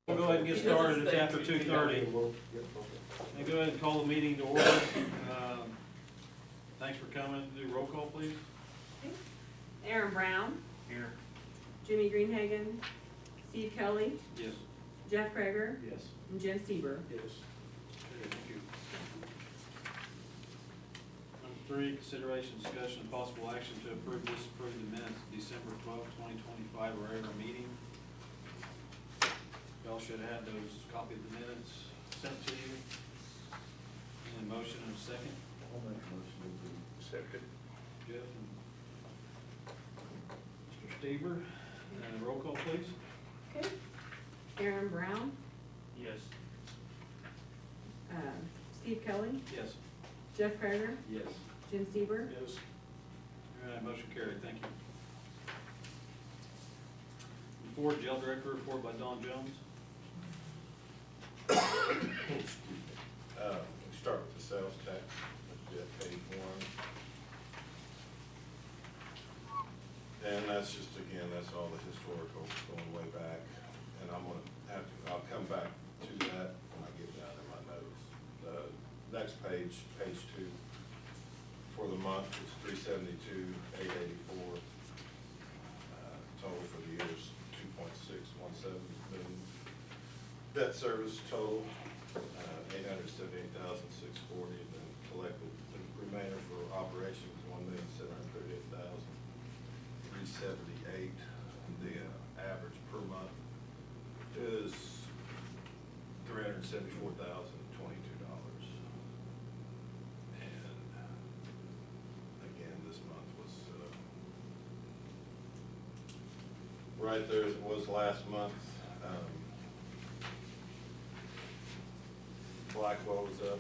We'll go ahead and get started, it's after 2:30. And go ahead and call the meeting to order. Thanks for coming, do roll call, please. Aaron Brown, Here. Jimmy Greenhagen, Steve Kelly, Yes. Jeff Kreger, Yes. and Jim Sieber. Yes. Thank you. Number 3, consideration, discussion, and possible action to approve, disapprove the minutes of December 12th, 2025, regular meeting. Y'all should have had those, copy of the minutes sent to you. And a motion and a second. I'll make a motion to second. Jeff and Mr. Stever, and roll call, please. Okay. Aaron Brown, Yes. Steve Kelly, Yes. Jeff Kreger, Yes. Jim Sieber. Yes. All right, motion carried, thank you. Before, jail director report by Don Jones. We start with the sales tax, which is at page 1. And that's just, again, that's all the historical going way back. And I'm gonna have to, I'll come back to that when I get down in my notes. The next page, page 2, for the month is 372,884. Total for the year is 2.617 million. Debt service total, 878,640, and then collected the remainder for operations, 1,738,378. The average per month is $374,022. And again, this month was right there as it was last month. Blackwell was up,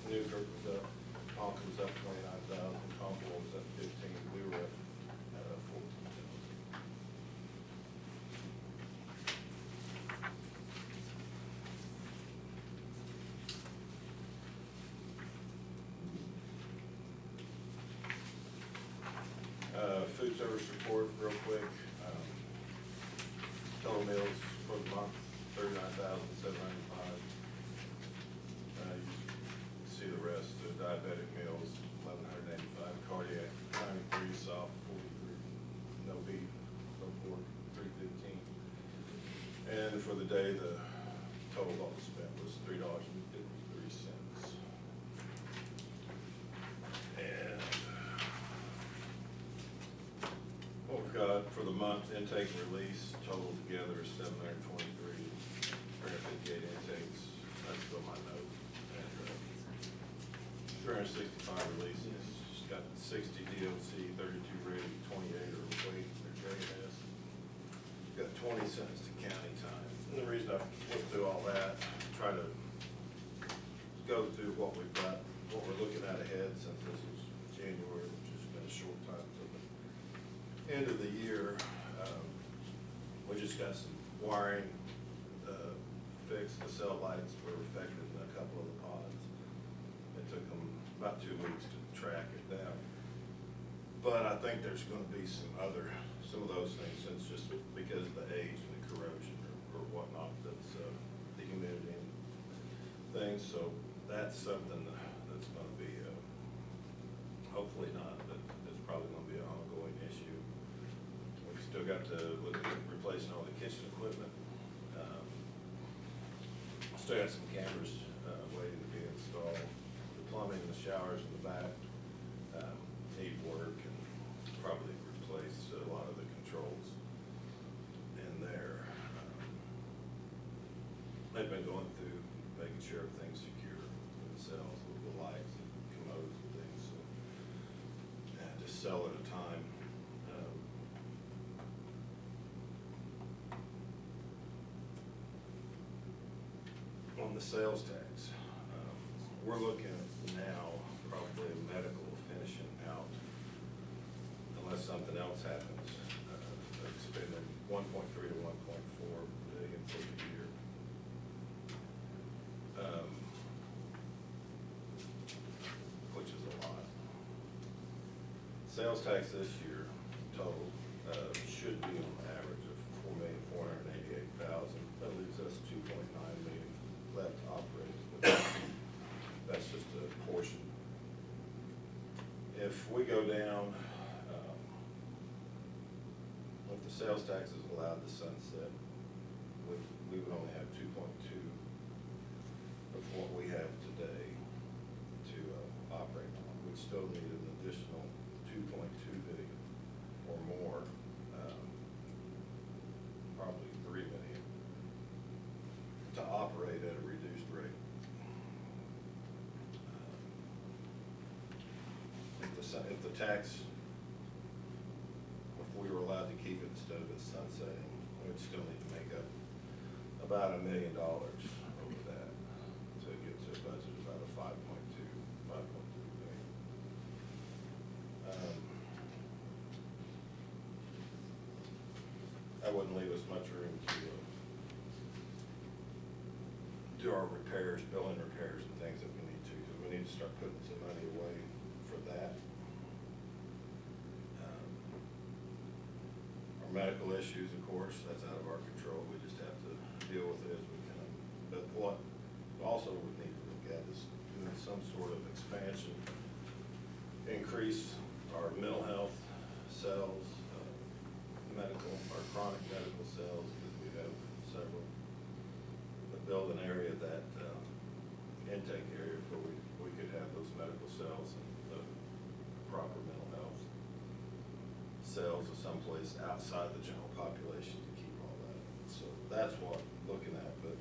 Newkirk was up, Tonka was up 29,000, Tompkins was up 15, we were at 14,000. Food service report, real quick. Total meals for the month, 39,795. You see the rest, the diabetic meals, 1,185, cardiac, 93, soft, 43, no beef, no pork, 315. And for the day, the total all spent was $3.53. And what we've got for the month, intake and release, total together is 723, 358 intakes, that's still my note. And 365 releases, just got 60 DOC, 32 rated, 28 are waiting for JS. Got 20 sentenced to county time. And the reason I went through all that, try to go through what we've got, what we're looking at ahead, since this is January, which has been a short time till the end of the year. We just got some wiring fixed. The cell lights were affected in a couple of the pods. It took them about 2 weeks to track it down. But I think there's gonna be some of those things, since just because of the age and the corrosion or whatnot, that's the humidity and things. So that's something that's gonna be, hopefully not, but it's probably gonna be an ongoing issue. We've still got to look at replacing all the kitchen equipment. Still got some cameras waiting to be installed. The plumbing, the showers in the back need work, and probably replace a lot of the controls in there. They've been going through making sure everything's secure in the cells with the lights and commodes and things. So, just sell at a time. On the sales tax, we're looking at now probably medical finishing out, unless something else happens. Spending 1.3 to 1.4 million for the year. Which is a lot. Sales tax this year total should be on average of $4,488,000. That leaves us 2.6 sales tax is allowed to sunset, we would only have 2.2 of what we have today to operate on. We'd still need an additional 2.2 billion or more, probably 3 million, to operate at a reduced rate. If the tax, if we were allowed to keep it instead of it sunsetting, we'd still need to make up about $1 million over that to get to a budget about a 5.2 billion. That wouldn't leave us much room to do our repairs, building repairs and things that we need to, because we need to start putting some money away for that. Our medical issues, of course, that's out of our control. We just have to deal with it as we can. But what also we need to look at is doing some sort of expansion, increase our mental health cells, medical, our chronic medical cells, because we have several. But build an area that, intake area where we could have those medical cells and the proper mental health cells of someplace outside the general population to keep all that. So that's what I'm looking at, but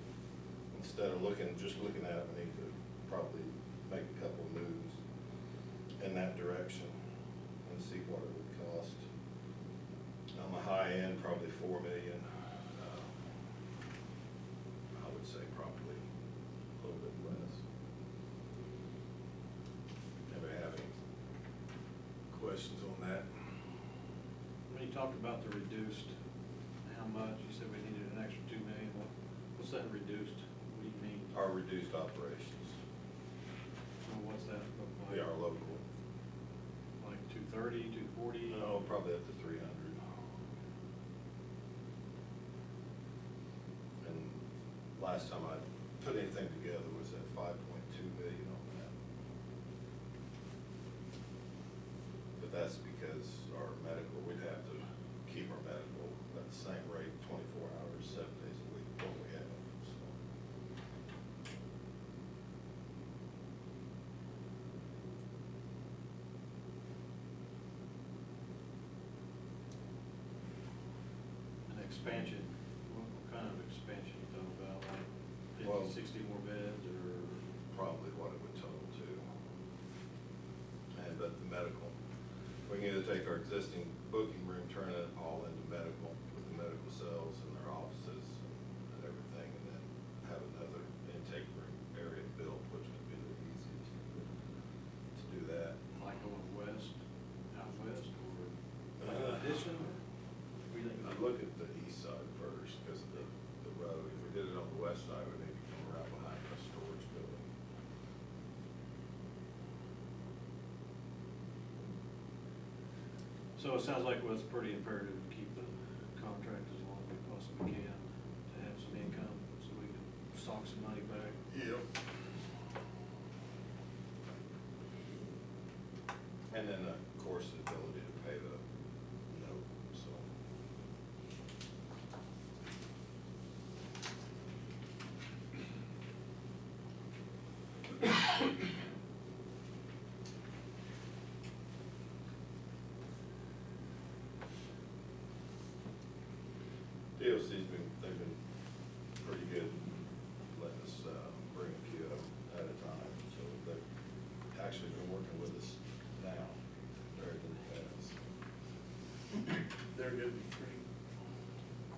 instead of just looking at it, we need to probably make a couple of moves in that direction and see what it would cost. On the high end, probably 4 million. I would say probably a little bit less. Anybody have any questions on that? When you talked about the reduced, how much, you said we needed an extra 2 million, what's that reduced? What do you mean? Our reduced operations. Well, what's that look like? We are local. Like 230, 240? No, probably up to 300. And last time I put anything together was at 5.2 billion on that. But that's because our medical, we'd have to keep our medical at the same rate, 24 hours, 7 days a week, what we have, so. An expansion, what kind of expansion you talking about, like 50, Well, 60 more beds, or? Probably what it would total to. And but the medical, we can either take our existing booking room, turn it all into medical, with the medical cells and their offices and everything, and then have another intake room area built, which would be the easiest to do that. Like going west, out west, or addition, or? We think I'd look at the east side first, because of the road. If we did it on the west side, we'd maybe come around behind the storage building. So it sounds like, well, it's pretty imperative to keep the contract as long as we possibly can, to have some income, so we can sock some money back. Yep. And then, of course, the ability to pay the note, so. DOC's they've been pretty good letting us bring a few of them at a time, so they've actually been working with us now, very good fast. They're good,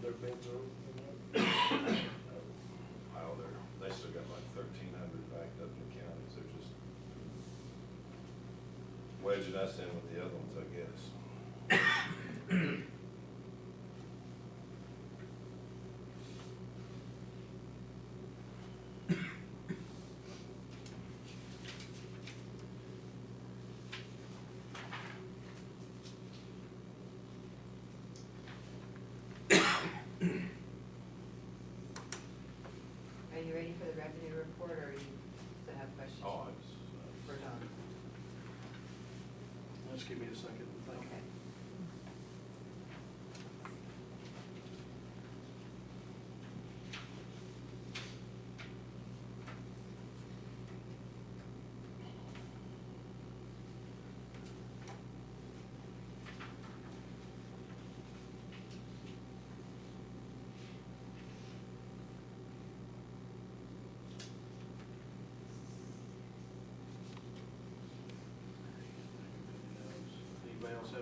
their bids are open. Wow, they still got like 1,300 backed up in the counties, they're just wedging us in with the other ones, I guess. Are you ready for the revenue report, or you still have questions? Oh, For Don? Just give me a second, thank you. Okay.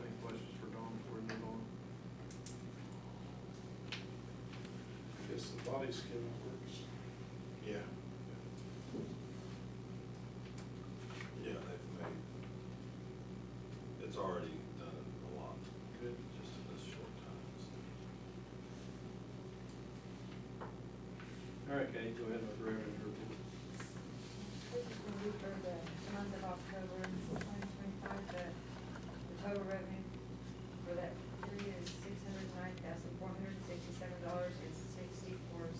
have any questions for Dawn before we move on? Guess the body skin works. Yeah. Yeah, they've made, it's already done a lot. Good. Just in this short time. All right, Kate, go ahead with the revenue report. This is gonna be for the month of October 2025, the total revenue for that period is $609,467.64.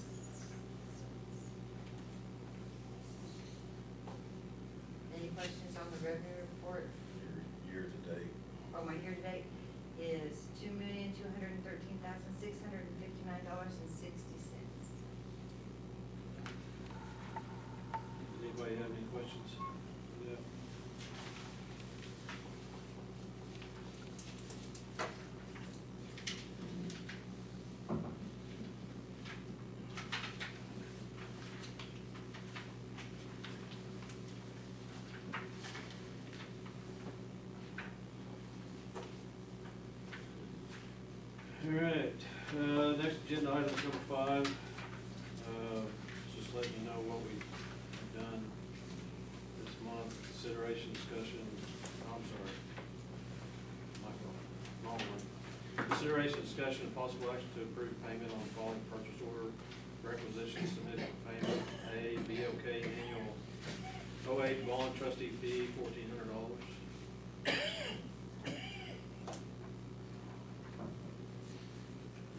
Any questions on the revenue report? Year to date. Oh, my year-to-date is $2,213,659.60. Does anybody have any questions? Yeah. All right, next agenda item is number 5. Just letting you know what we've done this month, consideration, discussion, I'm sorry. Michael, wrong one. Consideration, discussion, and possible action to approve payment on following purchase order requisitions submitted for payment. A, BOK annual 08 bond trustee fee, $1,400.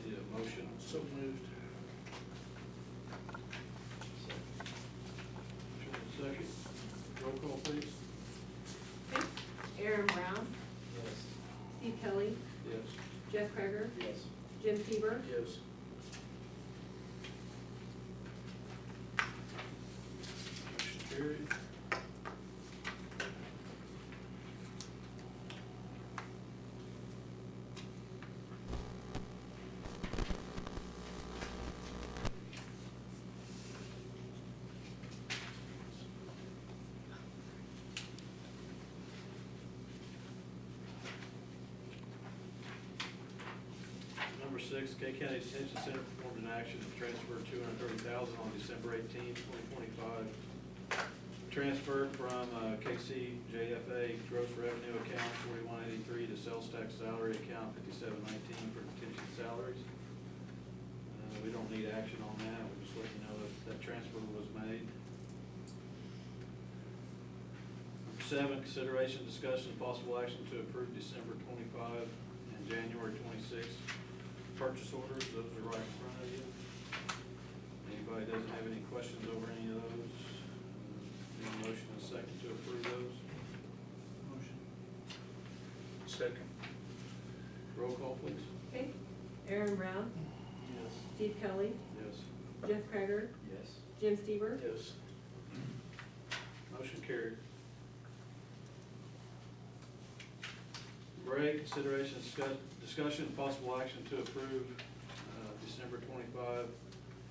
Need a motion? So moved. Second. Roll call, please. Okay. Aaron Brown, Yes. Steve Kelly, Yes. Jeff Krager, Yes. Jim Seaver, Yes. Motion carried. Number 6, K County Detention Center performed an action to transfer $230,000 on December 18, 2025. Transferred from KCJFA gross revenue account 4183 to sales tax salary account 5719 for detention salaries. We don't need action on that, we're just letting you know that that transfer was made. Number 7, consideration, discussion, and possible action to approve December 25 and January 26 purchase orders. Those are right in front of you. Anybody doesn't have any questions over any of those? Need a motion and a second to approve those? Motion. Second. Roll call, please. okay. Aaron Brown, Yes. Steve Kelly, Yes. Jeff Krager, Yes. Jim Seaver, Yes. Motion carried. Number 8, consideration, discussion, and possible action to approve December 25,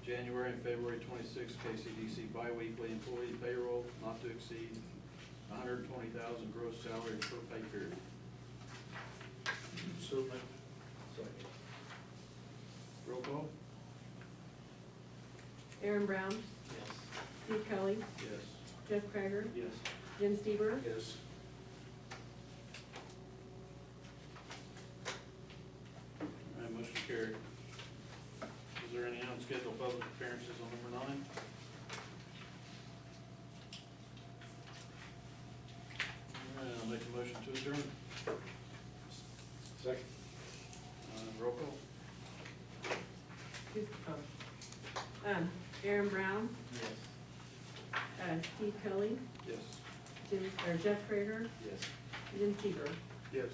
January and February 26 KCDC biweekly employee payroll not to exceed $120,000 gross salary per pay period. So moved. Second. Roll call? Aaron Brown, Yes. Steve Kelly, Yes. Jeff Krager, Yes. Jim Seaver, Yes. All right, motion carried. Is there any unscheduled public appearances on number 9? All right, I'll make a motion to adjourn. Second. Roll call? Aaron Brown, Yes. Steve Kelly, Yes. Jeff Krager, Yes. Jim Seaver. Yes.